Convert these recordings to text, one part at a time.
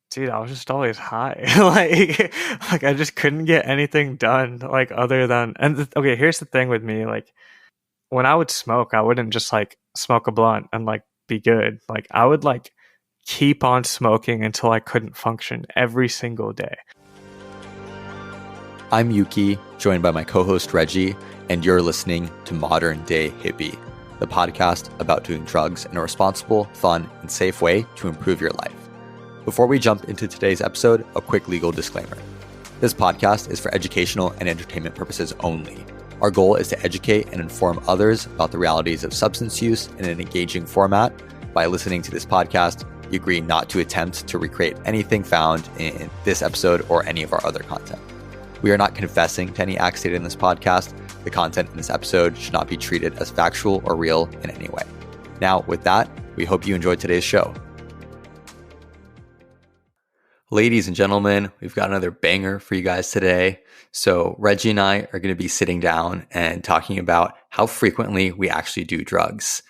Dude, I was just always high. Like I just couldn't get anything done like other than okay, here's the thing with me, like when I would smoke, I wouldn't just like smoke a blunt and like be good. Like I would like keep on smoking until I couldn't function every single day. I'm Yuki, joined by my co-host Reggie, and you're listening to Modern Day Hippie, the podcast about doing drugs in a responsible, fun, and safe way to improve your life. Before we jump into today's episode, a quick legal disclaimer. This podcast is for educational and entertainment purposes only. Our goal is to educate and inform others about the realities of substance use in an engaging format. By listening to this podcast, you agree not to attempt to recreate anything found in this episode or any of our other content. We are not confessing to any acts stated in this podcast. The content in this episode should not be treated as factual or real in any way. Now, with that, we hope you enjoyed today's show. Ladies and gentlemen, we've got another banger for you guys today. So Reggie and I are going to be sitting down and talking about how frequently we actually do drugs.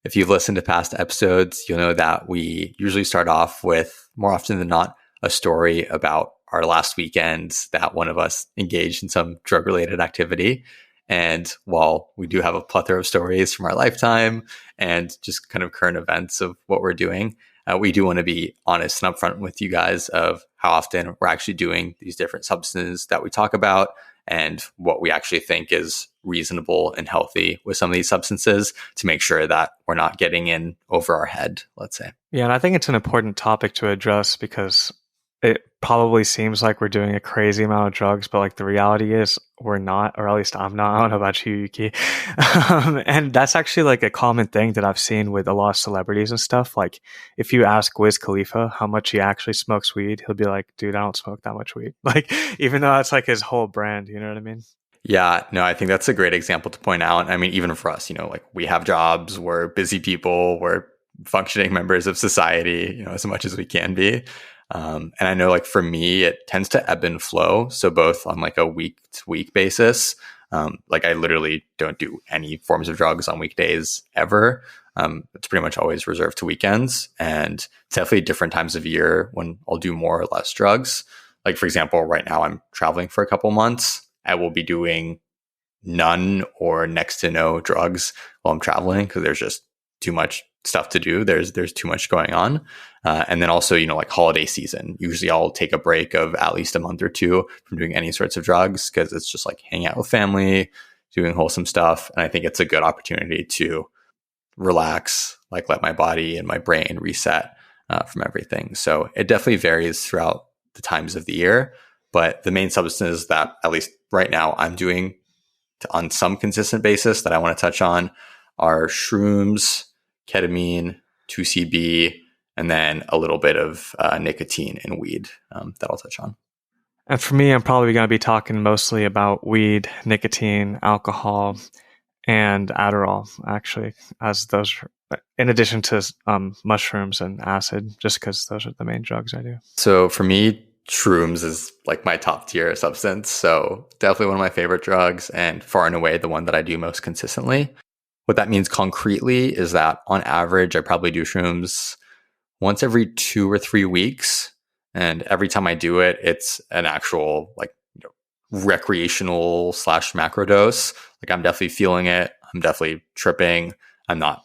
If you've listened to past episodes, you'll know that we usually start off with, more often than not, a story about our last weekend that one of us engaged in some drug-related activity. And while we do have a plethora of stories from our lifetime and just kind of current events of what we're doing, we do want to be honest and upfront with you guys of how often we're actually doing these different substances that we talk about and what we actually think is reasonable and healthy with some of these substances to make sure that we're not getting in over our head, let's say. Yeah, and I think it's an important topic to address because it probably seems like we're doing a crazy amount of drugs, but like the reality is we're not, or at least I'm not. I don't know about you, Yuki. And that's actually like a common thing that I've seen with a lot of celebrities and stuff. Like if you ask Wiz Khalifa how much he actually smokes weed, he'll be like, dude, I don't smoke that much weed. Like, even though that's like his whole brand, you know what I mean? Yeah, no, I think that's a great example to point out. I mean, even for us, like we have jobs, we're busy people, we're functioning members of society, as much as we can be. And I know like for me, it tends to ebb and flow. So both on like a week to week basis, like I literally don't do any forms of drugs on weekdays ever. It's pretty much always reserved to weekends, and it's definitely different times of year when I'll do more or less drugs. Like for example, right now I'm traveling for a couple months. I will be doing none or next to no drugs while I'm traveling because there's just too much stuff to do. There's too much going on. And then also, like holiday season, usually I'll take a break of at least a month or two from doing any sorts of drugs because it's just like hanging out with family, doing wholesome stuff. And I think it's a good opportunity to relax, like let my body and my brain reset from everything. So it definitely varies throughout the times of the year. But the main substances that, at least right now, I'm doing on some consistent basis that I want to touch on are shrooms, ketamine, 2C-B, and then a little bit of nicotine and weed that I'll touch on. And for me, I'm probably going to be talking mostly about weed, nicotine, alcohol, and Adderall, actually, as those, in addition to mushrooms and acid, just because those are the main drugs I do. So for me, Shrooms is like my top tier substance. So definitely one of my favorite drugs and far and away the one that I do most consistently. What that means concretely is that on average, I probably do shrooms once every 2 or 3 weeks. And every time I do it, it's an actual like recreational / macro dose. Like I'm definitely feeling it. I'm definitely tripping. I'm not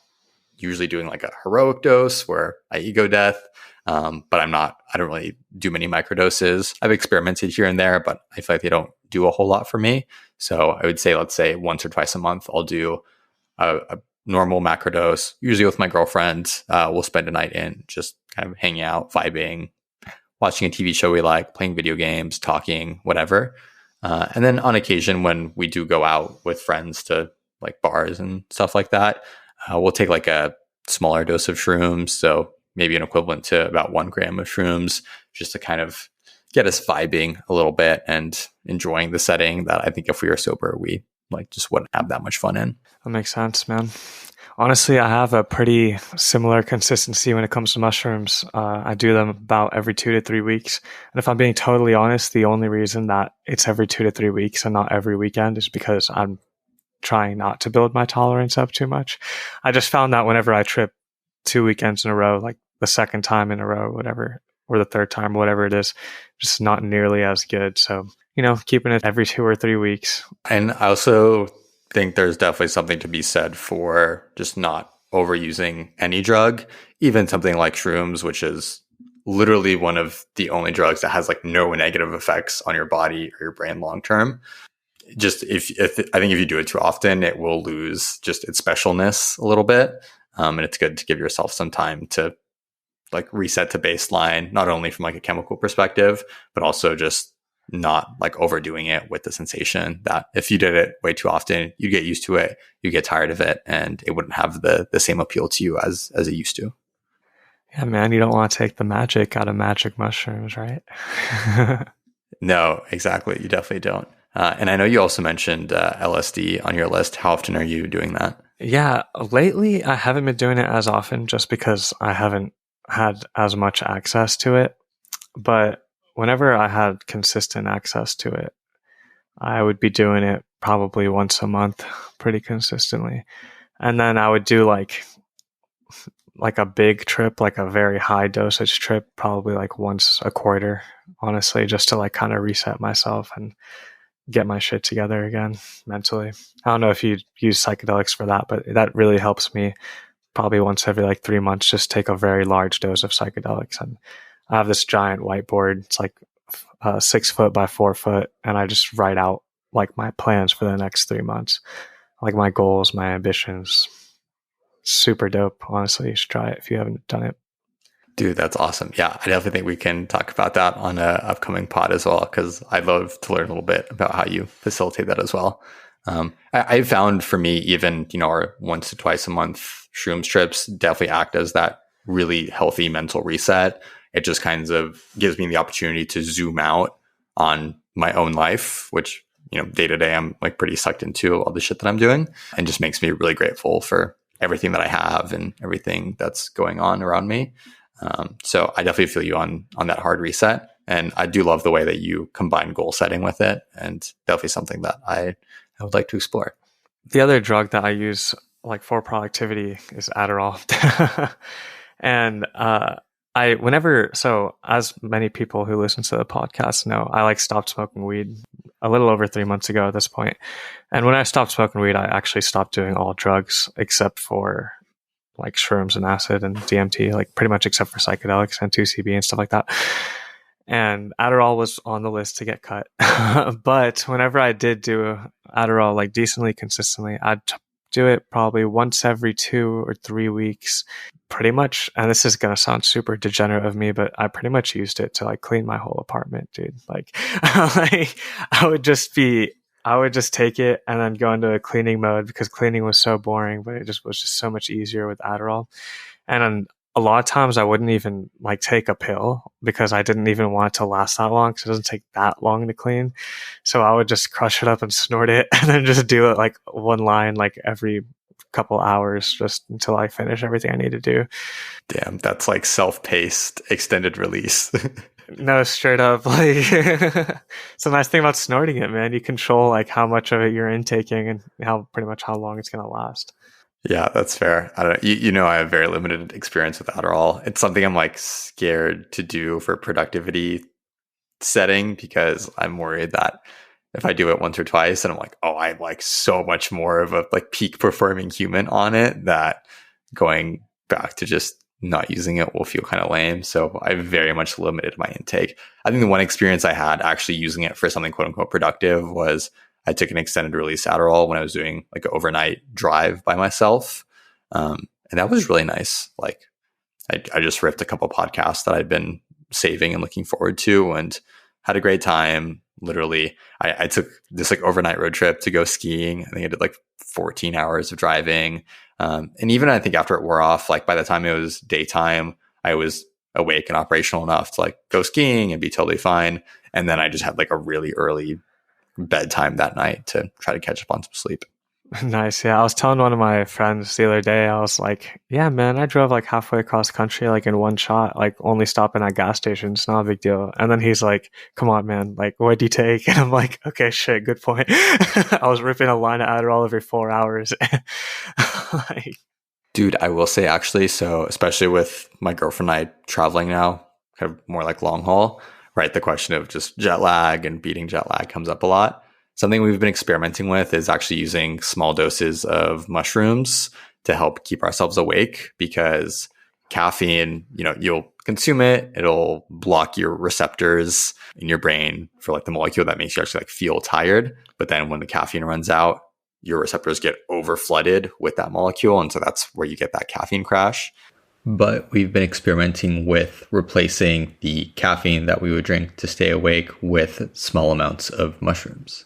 usually doing like a heroic dose where I ego death. But I don't really do many microdoses. I've experimented here and there, but I feel like they don't do a whole lot for me. So I would say, let's say once or twice a month, I'll do a normal macrodose, usually with my girlfriend. We'll spend a night in just kind of hanging out, vibing, watching a TV show we like, playing video games, talking, whatever. And then on occasion, when we do go out with friends to like bars and stuff like that, we'll take like a smaller dose of shrooms. So maybe an equivalent to about 1 gram of shrooms, just to kind of get us vibing a little bit and enjoying the setting that I think if we were sober, we like just wouldn't have that much fun in. That makes sense, man. Honestly, I have a pretty similar consistency when it comes to mushrooms. I do them about every 2 to 3 weeks. And if I'm being totally honest, the only reason that it's every 2 to 3 weeks and not every weekend is because I'm trying not to build my tolerance up too much. I just found that whenever I trip 2 weekends in a row, like the second time in a row, whatever, or the third time, whatever it is, just not nearly as good. So, keeping it every 2 or 3 weeks. And I also think there's definitely something to be said for just not overusing any drug, even something like shrooms, which is literally one of the only drugs that has like no negative effects on your body or your brain long term. Just if I think if you do it too often, it will lose just its specialness a little bit. And it's good to give yourself some time to like reset to baseline, not only from like a chemical perspective, but also just not like overdoing it with the sensation that if you did it way too often, you get used to it, you get tired of it, and it wouldn't have the same appeal to you as it used to. Yeah, man, you don't want to take the magic out of magic mushrooms, right? No, exactly. You definitely don't. And I know you also mentioned LSD on your list. How often are you doing that? Yeah, lately I haven't been doing it as often just because I haven't had as much access to it. But whenever I had consistent access to it, I would be doing it probably once a month pretty consistently. And then I would do like a big trip, like a very high dosage trip, probably like once a quarter, honestly, just to like kind of reset myself and get my shit together again mentally. I don't know if you use psychedelics for that, but that really helps me probably once every like 3 months, just take a very large dose of psychedelics. And I have this giant whiteboard. It's like 6 foot by 4 foot. And I just write out like my plans for the next 3 months, like my goals, my ambitions. Super dope. Honestly, you should try it if you haven't done it. Dude, that's awesome. Yeah, I definitely think we can talk about that on an upcoming pod as well, because I'd love to learn a little bit about how you facilitate that as well. I found for me, even, our once to twice a month shrooms trips definitely act as that really healthy mental reset. It just kind of gives me the opportunity to zoom out on my own life, which, day to day, I'm like pretty sucked into all the shit that I'm doing, and just makes me really grateful for everything that I have and everything that's going on around me. So I definitely feel you on that hard reset. And I do love the way that you combine goal setting with it, and definitely something that I would like to explore. The other drug that I use like for productivity is Adderall. And so as many people who listen to the podcast know, I like stopped smoking weed a little over 3 months ago at this point. And when I stopped smoking weed, I actually stopped doing all drugs except for like shrooms and acid and DMT, like pretty much except for psychedelics and 2C-B and stuff like that. And Adderall was on the list to get cut. But whenever I did do Adderall like decently consistently, I'd do it probably once every 2 or 3 weeks, pretty much. And this is going to sound super degenerate of me, but I pretty much used it to like clean my whole apartment, dude. Like, like I would just take it and then go into a cleaning mode because cleaning was so boring, but it just was just so much easier with Adderall. And then a lot of times I wouldn't even like take a pill because I didn't even want it to last that long because it doesn't take that long to clean. So I would just crush it up and snort it and then just do it like one line like every couple hours just until I finish everything I need to do. Damn, that's like self-paced extended release. No, straight up. Like, it's a nice thing about snorting it, man. You control like how much of it you're intaking and pretty much how long it's going to last. Yeah, that's fair. I don't know. I have very limited experience with Adderall. It's something I'm like scared to do for productivity setting because I'm worried that if I do it once or twice and I'm like, oh, I'm like so much more of a like peak performing human on it that going back to just not using it will feel kind of lame. So I very much limited my intake. I think the one experience I had actually using it for something quote unquote productive was I took an extended release Adderall when I was doing like an overnight drive by myself. And that was really nice. Like I just ripped a couple podcasts that I'd been saving and looking forward to and had a great time. Literally, I took this like overnight road trip to go skiing. I think I did like 14 hours of driving. And even I think after it wore off, like by the time it was daytime, I was awake and operational enough to like go skiing and be totally fine. And then I just had like a really early bedtime that night to try to catch up on some sleep. Nice. Yeah. I was telling one of my friends the other day, I was like, yeah, man, I drove like halfway across country, like in one shot, like only stopping at gas stations. Not a big deal. And then he's like, come on, man, like, what'd you take? And I'm like, okay, shit, good point. I was ripping a line of Adderall every 4 hours. Dude, I will say actually, so especially with my girlfriend and I traveling now kind of more like long haul, right? The question of just jet lag and beating jet lag comes up a lot. Something we've been experimenting with is actually using small doses of mushrooms to help keep ourselves awake, because caffeine, you'll consume it, it'll block your receptors in your brain for like the molecule that makes you actually like feel tired. But then when the caffeine runs out, your receptors get over flooded with that molecule. And so that's where you get that caffeine crash. But we've been experimenting with replacing the caffeine that we would drink to stay awake with small amounts of mushrooms.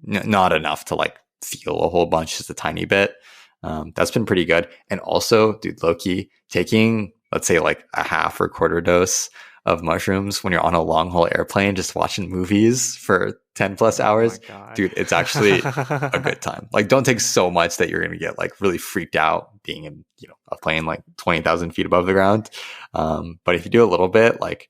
Not enough to like feel a whole bunch, just a tiny bit. That's been pretty good. And also, dude, low-key, taking, let's say like a half or quarter dose of mushrooms when you're on a long haul airplane, just watching movies for 10 plus hours, dude, it's actually a good time. Like, don't take so much that you're going to get like really freaked out being in, a plane like 20,000 feet above the ground. But if you do a little bit, like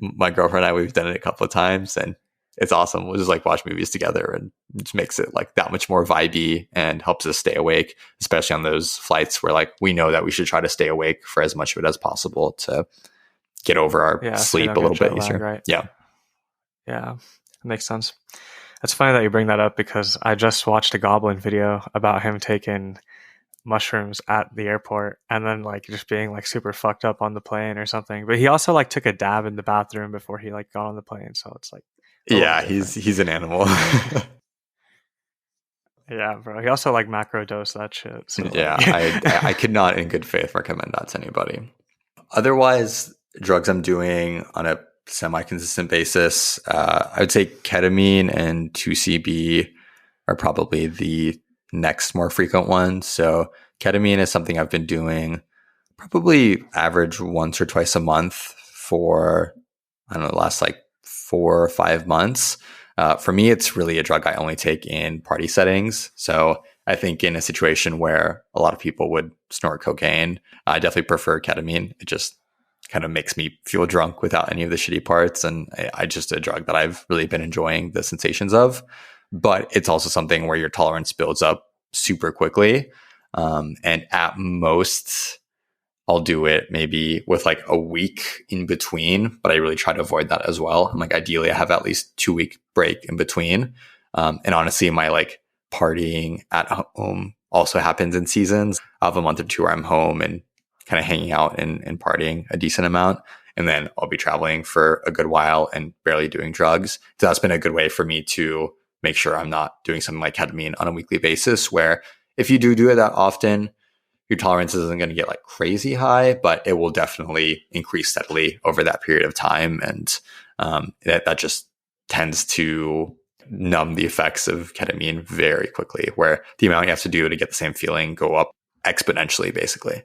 my girlfriend and I, we've done it a couple of times, and it's awesome. We'll just like watch movies together, and it just makes it like that much more vibey and helps us stay awake, especially on those flights where like we know that we should try to stay awake for as much of it as possible to get over our sleep a little bit easier. Right? Yeah. That makes sense. It's funny that you bring that up, because I just watched a Goblin video about him taking mushrooms at the airport and then like just being like super fucked up on the plane or something. But he also like took a dab in the bathroom before he like got on the plane. So it's like, he's an animal. Yeah, bro. He also like macro dose that shit. So I could not in good faith recommend that to anybody. Otherwise, drugs I'm doing on a semi-consistent basis, I would say ketamine and 2C-B are probably the next more frequent ones. So ketamine is something I've been doing probably average once or twice a month for, I don't know, the last like 4 or 5 months. For me, it's really a drug I only take in party settings. So I think in a situation where a lot of people would snort cocaine, I definitely prefer ketamine. It just kind of makes me feel drunk without any of the shitty parts. And I just a drug that I've really been enjoying the sensations of. But it's also something where your tolerance builds up super quickly. And at most, I'll do it maybe with like a week in between, but I really try to avoid that as well. I'm like, ideally, I have at least 2-week break in between. And honestly, my like partying at home also happens in seasons. I have a month or two where I'm home and kind of hanging out and partying a decent amount. And then I'll be traveling for a good while and barely doing drugs. So that's been a good way for me to make sure I'm not doing something like ketamine on a weekly basis, where if you do it that often, your tolerance isn't going to get like crazy high, but it will definitely increase steadily over that period of time. And that just tends to numb the effects of ketamine very quickly, where the amount you have to do to get the same feeling go up exponentially, basically.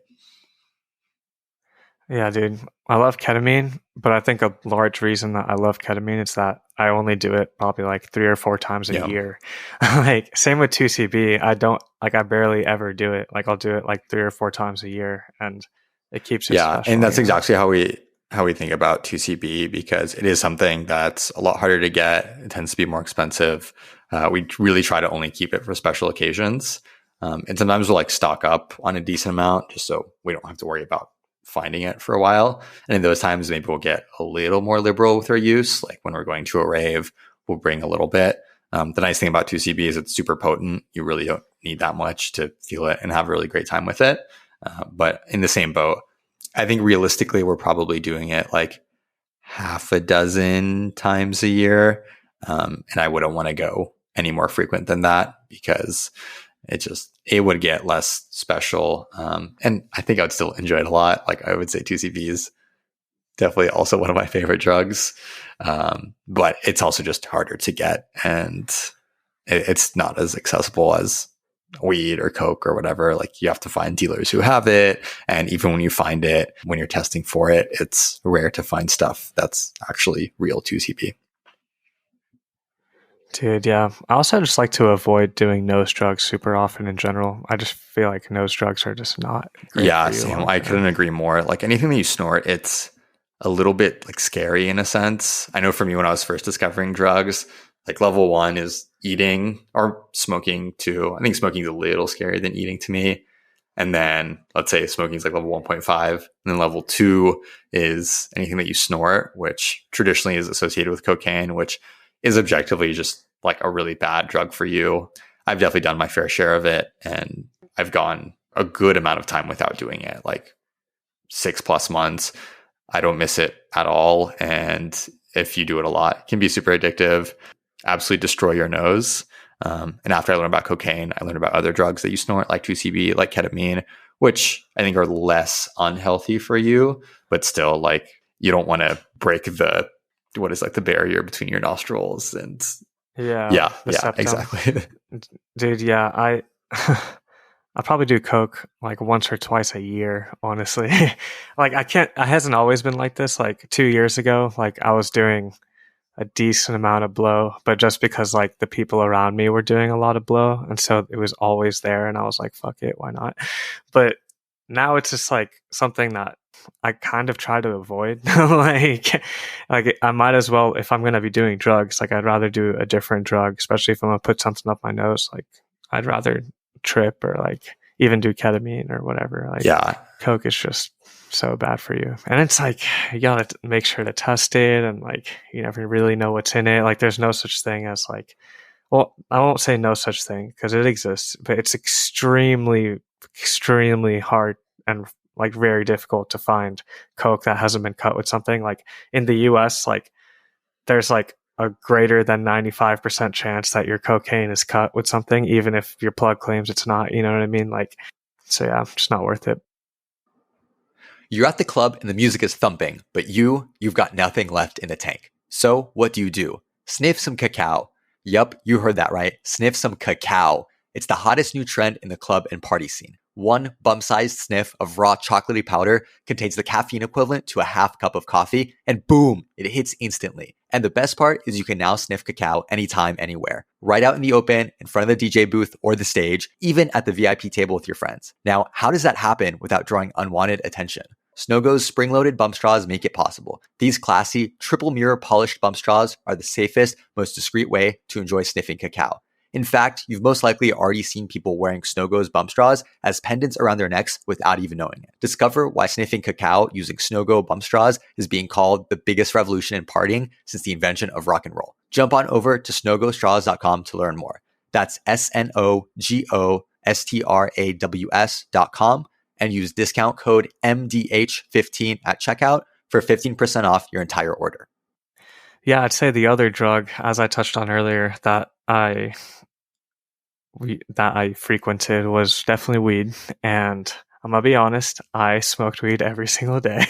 Yeah, dude. I love ketamine, but I think a large reason that I love ketamine is that I only do it probably like 3 or 4 times a year. Like same with 2C-B. I barely ever do it. Like I'll do it like 3 or 4 times a year, and it keeps it special. And that's exactly how we think about 2C-B, because it is something that's a lot harder to get. It tends to be more expensive. We really try to only keep it for special occasions. And sometimes we'll like stock up on a decent amount just so we don't have to worry about finding it for a while. And in those times, maybe we'll get a little more liberal with our use. Like when we're going to a rave, we'll bring a little bit. The nice thing about 2C-B is it's super potent. You really don't need that much to feel it and have a really great time with it. But in the same boat, I think realistically, we're probably doing it like 6 times a year. And I wouldn't want to go any more frequent than that, because it would get less special. And I think I would still enjoy it a lot. Like I would say 2C-B is definitely also one of my favorite drugs. But it's also just harder to get, and it's not as accessible as weed or coke or whatever. Like you have to find dealers who have it. And even when you find it, when you're testing for it, it's rare to find stuff that's actually real 2C-B. Dude, yeah. I also just like to avoid doing nose drugs super often in general. I just feel like nose drugs are just not great for you. Same. I couldn't agree more. Like anything that you snort, it's a little bit like scary in a sense. I know for me, when I was first discovering drugs, like level 1 is eating or smoking too. I think smoking is a little scarier than eating to me. And then let's say smoking is like level 1.5. And then level 2 is anything that you snort, which traditionally is associated with cocaine, which is objectively just like a really bad drug for you. I've definitely done my fair share of it, and I've gone a good amount of time without doing it, like 6+ months. I don't miss it at all. And if you do it a lot, it can be super addictive, absolutely destroy your nose. And after I learned about cocaine, I learned about other drugs that you snort, like 2C-B, like ketamine, which I think are less unhealthy for you, but still, like, you don't want to break what is like the barrier between your nostrils. And Yeah, the septum. exactly. Dude, yeah, I probably do coke like once or twice a year, honestly. Like it hasn't always been like this. Like 2 years ago, like I was doing a decent amount of blow, but just because like the people around me were doing a lot of blow, and so it was always there, and I was like, fuck it, why not? But now it's just like something that I kind of try to avoid. like I might as well, if I'm going to be doing drugs, like I'd rather do a different drug, especially if I'm going to put something up my nose. Like I'd rather trip or like even do ketamine or whatever. Like Yeah. coke is just so bad for you. And it's like you gotta make sure to test it, and like you never really know what's in it. Like there's no such thing as like, well, I won't say no such thing because it exists, but it's extremely hard and like very difficult to find coke that hasn't been cut with something. Like in the US, like there's like a greater than 95% chance that your cocaine is cut with something, even if your plug claims it's not, you know what I mean? Like, so yeah, it's not worth it. You're at the club and the music is thumping, but you've got nothing left in the tank. So what do? Sniff some cacao. Yup, you heard that right. Sniff some cacao. It's the hottest new trend in the club and party scene. One bum-sized sniff of raw chocolatey powder contains the caffeine equivalent to a half cup of coffee, and boom, it hits instantly. And the best part is you can now sniff cacao anytime, anywhere. Right out in the open, in front of the DJ booth or the stage, even at the VIP table with your friends. Now, how does that happen without drawing unwanted attention? Snogo's spring-loaded bump straws make it possible. These classy, triple mirror polished bump straws are the safest, most discreet way to enjoy sniffing cacao. In fact, you've most likely already seen people wearing Snogo's bump straws as pendants around their necks without even knowing it. Discover why sniffing cacao using Snogo bump straws is being called the biggest revolution in partying since the invention of rock and roll. Jump on over to snogostraws.com to learn more. That's SNOGOSTRAWS.com and use discount code MDH15 at checkout for 15% off your entire order. Yeah, I'd say the other drug, as I touched on earlier, that I frequented was definitely weed. And I'm gonna be honest, I smoked weed every single day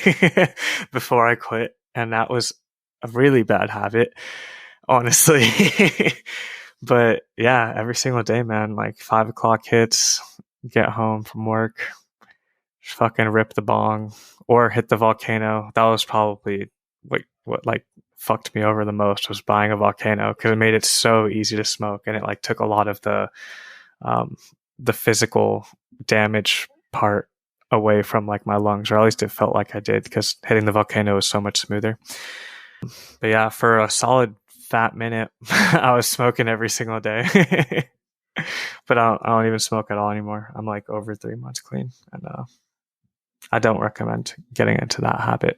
before I quit, and that was a really bad habit, honestly. But yeah, every single day, man. Like 5 o'clock hits, get home from work, just fucking rip the bong or hit the volcano. That was probably what like fucked me over the most, was buying a volcano, because it made it so easy to smoke, and it like took a lot of the physical damage part away from like my lungs, or at least it felt like I did, because hitting the volcano was so much smoother. But yeah, for a solid fat minute, I was smoking every single day. But I don't even smoke at all anymore. I'm like over 3 months clean, and I don't recommend getting into that habit.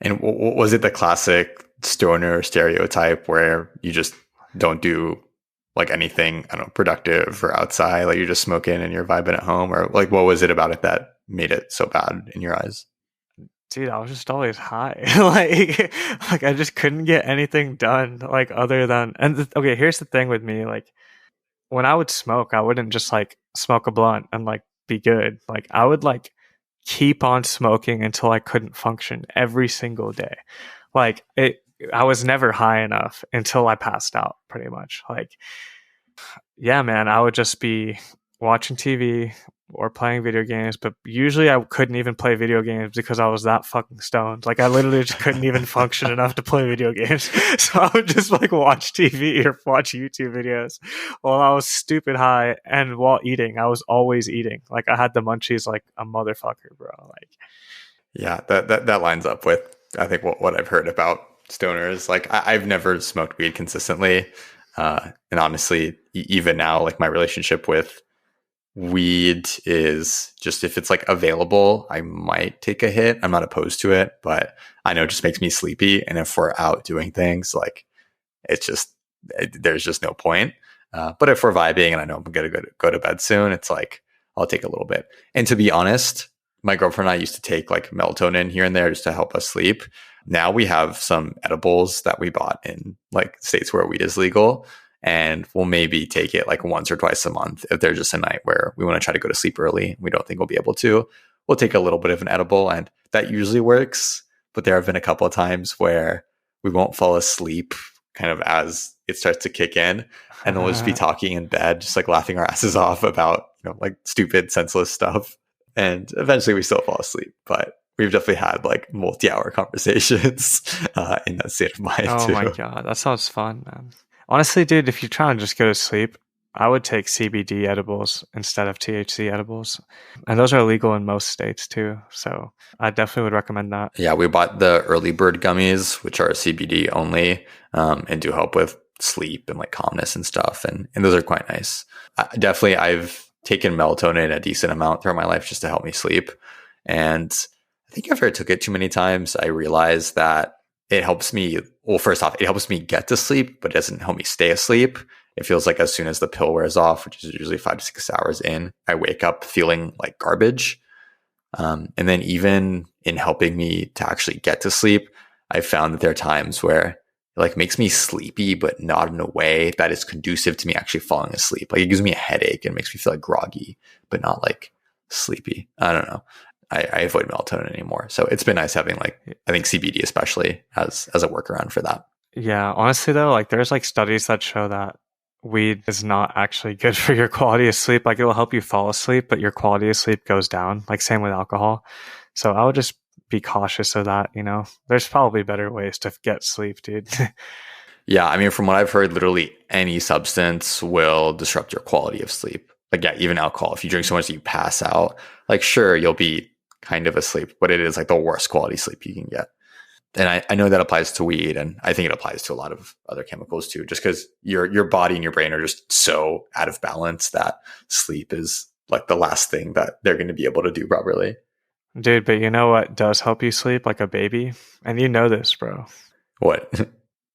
And was it the classic stoner stereotype where you just don't do like anything, I don't know, productive or outside, like you're just smoking and you're vibing at home? Or like, what was it about it that made it so bad in your eyes? Dude, I was just always high. like I just couldn't get anything done, like other than, okay, here's the thing with me, like when I would smoke, I wouldn't just like smoke a blunt and like be good. Like I would like keep on smoking until I couldn't function every single day. Like I was never high enough until I passed out, pretty much. Like, yeah, man, I would just be watching TV or playing video games, but usually I couldn't even play video games because I was that fucking stoned. Like I literally just couldn't even function enough to play video games. So I would just like watch TV or watch YouTube videos while I was stupid high, and while eating, I was always eating. Like I had the munchies like a motherfucker, bro. Like, yeah, that lines up with, I think, what I've heard about stoners. Like I've never smoked weed consistently, and honestly, even now, like my relationship with weed is just, if it's like available, I might take a hit. I'm not opposed to it, but I know it just makes me sleepy. And if we're out doing things, like there's just no point. But if we're vibing and I know I'm going to go to bed soon, it's like, I'll take a little bit. And to be honest, my girlfriend and I used to take like melatonin here and there just to help us sleep. Now we have some edibles that we bought in like states where weed is legal. And we'll maybe take it like once or twice a month. If there's just a night where we want to try to go to sleep early, we don't think we'll be able to, we'll take a little bit of an edible, and that usually works. But there have been a couple of times where we won't fall asleep kind of as it starts to kick in. And then we'll just be talking in bed, just like laughing our asses off about, like stupid, senseless stuff. And eventually we still fall asleep. But we've definitely had like multi-hour conversations in that state of mind too. Oh my God, that sounds fun, man. Honestly, dude, if you're trying to just go to sleep, I would take CBD edibles instead of THC edibles. And those are legal in most states too. So I definitely would recommend that. Yeah, we bought the early bird gummies, which are CBD only, and do help with sleep and like calmness and stuff. And those are quite nice. I've taken melatonin a decent amount throughout my life just to help me sleep. And I think after I took it too many times, I realized that it helps me. Well, first off, it helps me get to sleep, but it doesn't help me stay asleep. It feels like as soon as the pill wears off, which is usually 5 to 6 hours in, I wake up feeling like garbage. And then even in helping me to actually get to sleep, I found that there are times where it like makes me sleepy, but not in a way that is conducive to me actually falling asleep. Like it gives me a headache and makes me feel like groggy, but not like sleepy. I don't know. I avoid melatonin anymore. So it's been nice having like, I think CBD especially as a workaround for that. Yeah, honestly though, like there's like studies that show that weed is not actually good for your quality of sleep. Like it will help you fall asleep, but your quality of sleep goes down. Like same with alcohol. So I would just be cautious of that, There's probably better ways to get sleep, dude. Yeah, I mean, from what I've heard, literally any substance will disrupt your quality of sleep. Like, yeah, even alcohol. If you drink so much that you pass out, like, sure, you'll be kind of asleep, but it is like the worst quality sleep you can get. And I know that applies to weed, and I think it applies to a lot of other chemicals too, just because your body and your brain are just so out of balance that sleep is like the last thing that they're going to be able to do properly. Dude, but you know what does help you sleep like a baby? And you know this, bro. What?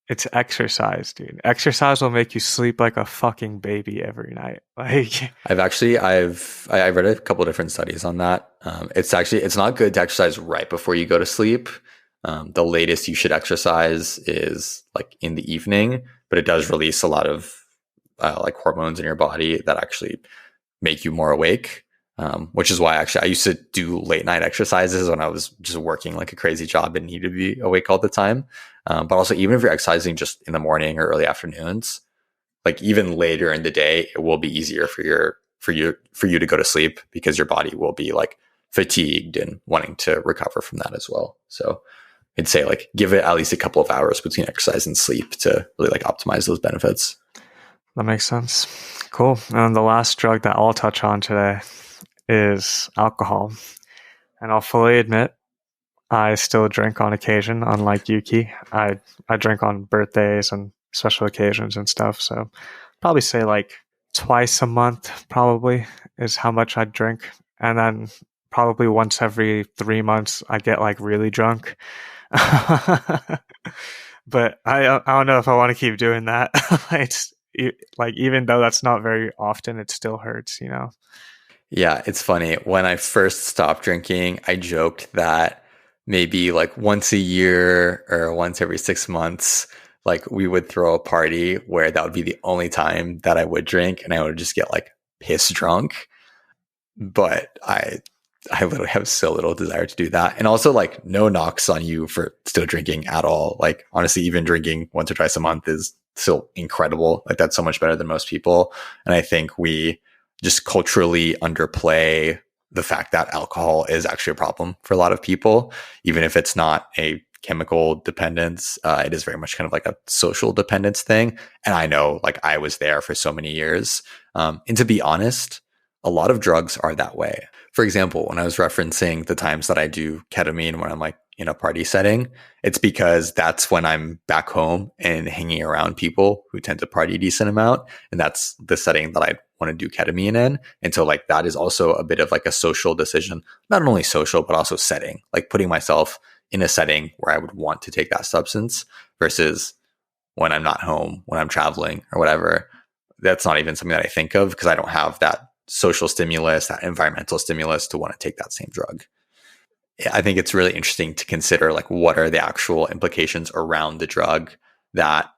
It's exercise, dude. Exercise will make you sleep like a fucking baby every night. Like I've read a couple of different studies on that. It's not good to exercise right before you go to sleep. The latest you should exercise is like in the evening, but it does release a lot of like hormones in your body that actually make you more awake. Which is why actually I used to do late night exercises when I was just working like a crazy job and needed to be awake all the time. But also, even if you're exercising just in the morning or early afternoons, like even later in the day, it will be easier for you to go to sleep because your body will be like fatigued and wanting to recover from that as well. So I'd say like give it at least a couple of hours between exercise and sleep to really like optimize those benefits. That makes sense. Cool. And the last drug that I'll touch on today is alcohol. And I'll fully admit, I still drink on occasion, unlike Yuki. I drink on birthdays and special occasions and stuff. So probably say like twice a month probably is how much I drink. And then probably once every 3 months I get like really drunk. But I don't know if I want to keep doing that. It's like, even though that's not very often, it still hurts, Yeah, it's funny. When I first stopped drinking, I joked that maybe like once a year or once every 6 months, like we would throw a party where that would be the only time that I would drink, and I would just get like piss drunk. But I literally have so little desire to do that. And also like no knocks on you for still drinking at all. Like honestly, even drinking once or twice a month is still incredible. Like that's so much better than most people. And I think we just culturally underplay the fact that alcohol is actually a problem for a lot of people, even if it's not a chemical dependence. It is very much kind of like a social dependence thing. And I know like I was there for so many years. And to be honest, a lot of drugs are that way. For example, when I was referencing the times that I do ketamine when I'm like in a party setting, it's because that's when I'm back home and hanging around people who tend to party a decent amount. And that's the setting that I want to do ketamine in. And so like that is also a bit of like a social decision, not only social, but also setting, like putting myself in a setting where I would want to take that substance versus when I'm not home, when I'm traveling or whatever. That's not even something that I think of because I don't have that social stimulus, that environmental stimulus to want to take that same drug. I think it's really interesting to consider like what are the actual implications around the drug that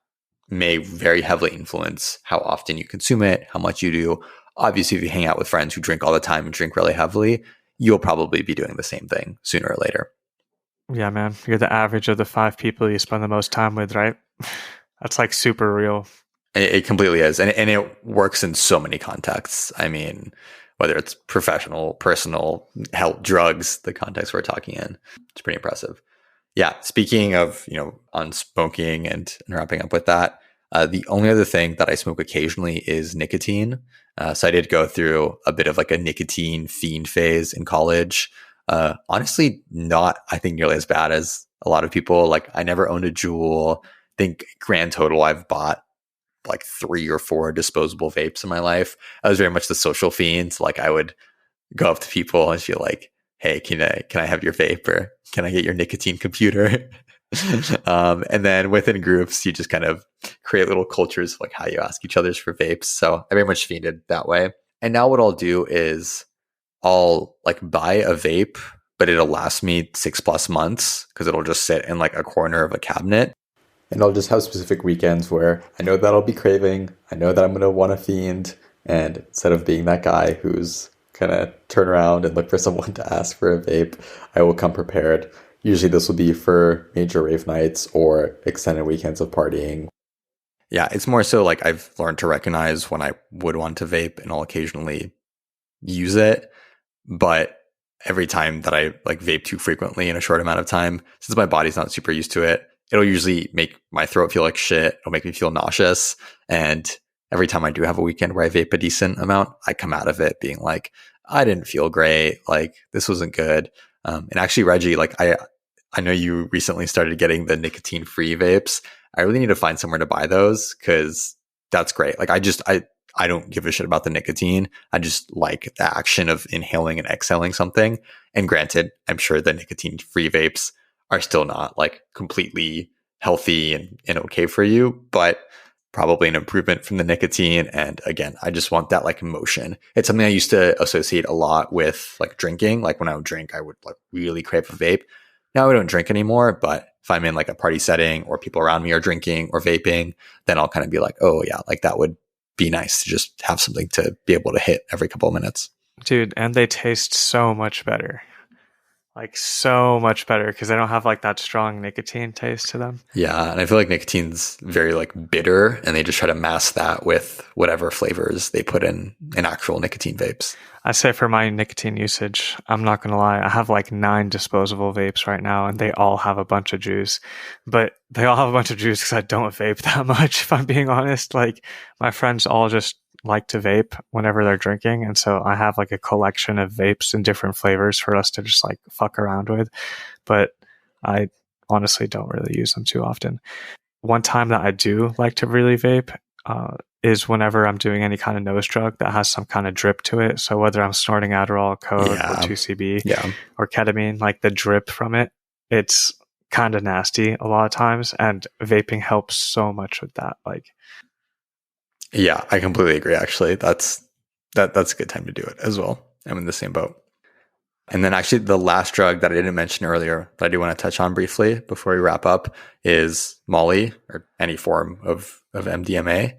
may very heavily influence how often you consume it, how much you do. Obviously, if you hang out with friends who drink all the time and drink really heavily, you'll probably be doing the same thing sooner or later. Yeah, man. You're the average of the 5 people you spend the most time with, right? That's like super real. It completely is. And it works in so many contexts. I mean, whether it's professional, personal, health, drugs, the context we're talking in, it's pretty impressive. Yeah. Speaking of, on smoking and wrapping up with that, the only other thing that I smoke occasionally is nicotine. So I did go through a bit of like a nicotine fiend phase in college. Honestly, not, I think, nearly as bad as a lot of people. Like I never owned a Juul. I think grand total I've bought like 3 or 4 disposable vapes in my life. I was very much the social fiend. Like I would go up to people and feel like, hey, can I have your vape or can I get your nicotine computer? And then within groups, you just kind of create little cultures of like how you ask each other's for vapes. So I very much fiended that way. And now what I'll do is I'll like buy a vape, but it'll last me 6+ months because it'll just sit in like a corner of a cabinet. And I'll just have specific weekends where I know that I'll be craving. I know that I'm going to want to fiend. And instead of being that guy who's kind of turn around and look for someone to ask for a vape, I will come prepared. Usually this will be for major rave nights or extended weekends of partying. Yeah, it's more so like I've learned to recognize when I would want to vape and I'll occasionally use it. But every time that I like vape too frequently in a short amount of time, since my body's not super used to it, it'll usually make my throat feel like shit. It'll make me feel nauseous. And every time I do have a weekend where I vape a decent amount, I come out of it being like, I didn't feel great. Like this wasn't good. And actually, Reggie, like I know you recently started getting the nicotine free vapes. I really need to find somewhere to buy those because that's great. Like I don't give a shit about the nicotine. I just like the action of inhaling and exhaling something. And granted, I'm sure the nicotine free vapes are still not like completely healthy and okay for you, but probably an improvement from the nicotine. And again, I just want that like emotion. It's something I used to associate a lot with like drinking. Like when I would drink, I would like really crave a vape. Now I don't drink anymore, but if I'm in like a party setting or people around me are drinking or vaping, then I'll kind of be like, oh yeah, like that would be nice to just have something to be able to hit every couple of minutes. Dude, and they taste so much better. Like so much better because they don't have like that strong nicotine taste to them. Yeah, and I feel like nicotine's very like bitter and they just try to mask that with whatever flavors they put in actual nicotine vapes. I say for my nicotine usage, I'm not going to lie, I have like 9 disposable vapes right now and they all have a bunch of juice. But they all have a bunch of juice because I don't vape that much, if I'm being honest. Like my friends all just like to vape whenever they're drinking, and so I have like a collection of vapes in different flavors for us to just like fuck around with, but I honestly don't really use them too often. One time that I do like to really vape is whenever I'm doing any kind of nose drug that has some kind of drip to it. So whether I'm snorting Adderall, Code, or 2C-B or ketamine, like the drip from it, it's kind of nasty a lot of times, and vaping helps so much with that. Like, yeah, I completely agree. Actually, that's a good time to do it as well. I'm in the same boat. And then actually the last drug that I didn't mention earlier that I do want to touch on briefly before we wrap up is Molly, or any form of MDMA.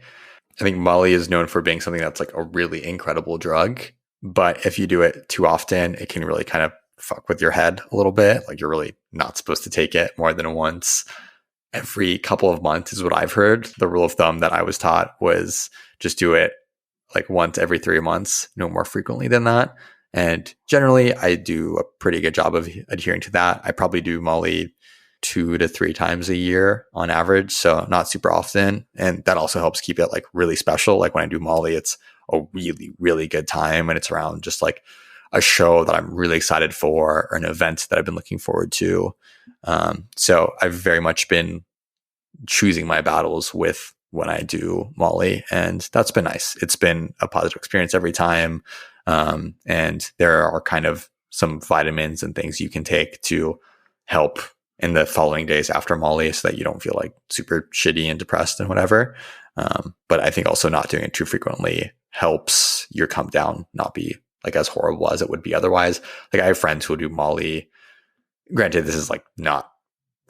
I think Molly is known for being something that's like a really incredible drug, but if you do it too often, it can really kind of fuck with your head a little bit. Like you're really not supposed to take it more than once every couple of months is what I've heard. The rule of thumb that I was taught was just do it like once every 3 months, no more frequently than that. And generally, I do a pretty good job of adhering to that. I probably do Molly 2 to 3 times a year on average, so not super often. And that also helps keep it like really special. Like when I do Molly, it's a really, really good time, and it's around just like a show that I'm really excited for or an event that I've been looking forward to. So I've very much been choosing my battles with when I do Molly, and that's been nice. It's been a positive experience every time. And there are kind of some vitamins and things you can take to help in the following days after Molly so that you don't feel like super shitty and depressed and whatever. But I think also not doing it too frequently helps your come down not be like as horrible as it would be otherwise. Like I have friends who will do Molly. Granted, this is like not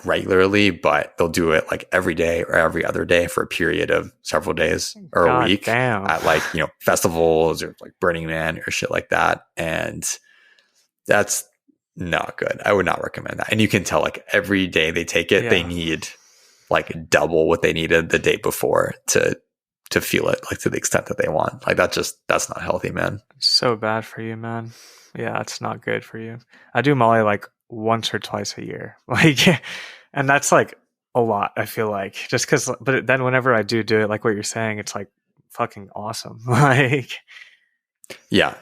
regularly, but they'll do it like every day or every other day for a period of several days or a week at like, festivals or like Burning Man or shit like that. And that's not good. I would not recommend that. And you can tell like every day they take it, they need like double what they needed the day before to feel it like to the extent that they want. Like that's not healthy, man. It's so bad for you, man. Yeah, it's not good for you. I do Molly like once or twice a year. Like, and that's like a lot, I feel like, just because, but then whenever I do it, like what you're saying, it's like fucking awesome. Like, yeah.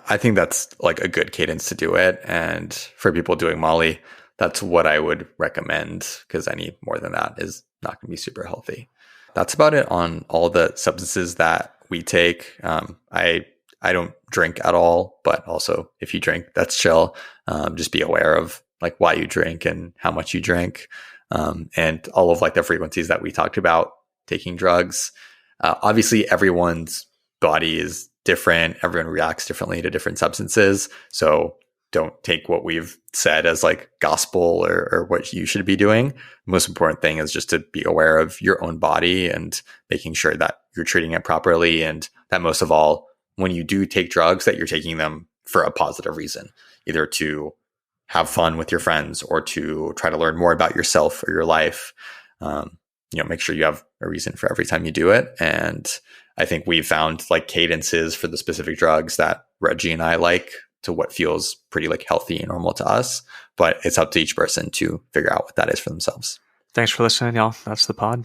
I think that's like a good cadence to do it. And for people doing Molly, that's what I would recommend, because any more than that is not going to be super healthy. That's about it on all the substances that we take. I don't drink at all, but also if you drink, that's chill. Just be aware of like why you drink and how much you drink, and all of like the frequencies that we talked about taking drugs. Obviously, everyone's body is different. Everyone reacts differently to different substances. So don't take what we've said as like gospel or what you should be doing. The most important thing is just to be aware of your own body and making sure that you're treating it properly. And that most of all, when you do take drugs, that you're taking them for a positive reason, either to have fun with your friends or to try to learn more about yourself or your life. Make sure you have a reason for every time you do it. And I think we've found like cadences for the specific drugs that Reggie and I like to what feels pretty like healthy and normal to us, but it's up to each person to figure out what that is for themselves. Thanks for listening, y'all. That's the pod.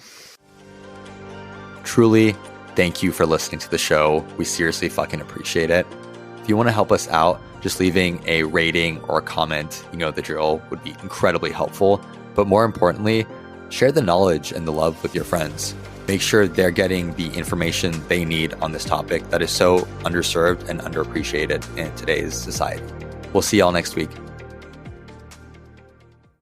Truly, thank you for listening to the show. We seriously fucking appreciate it. If you want to help us out, just leaving a rating or a comment, the drill, would be incredibly helpful. But more importantly, share the knowledge and the love with your friends. Make sure they're getting the information they need on this topic that is so underserved and underappreciated in today's society. We'll see y'all next week.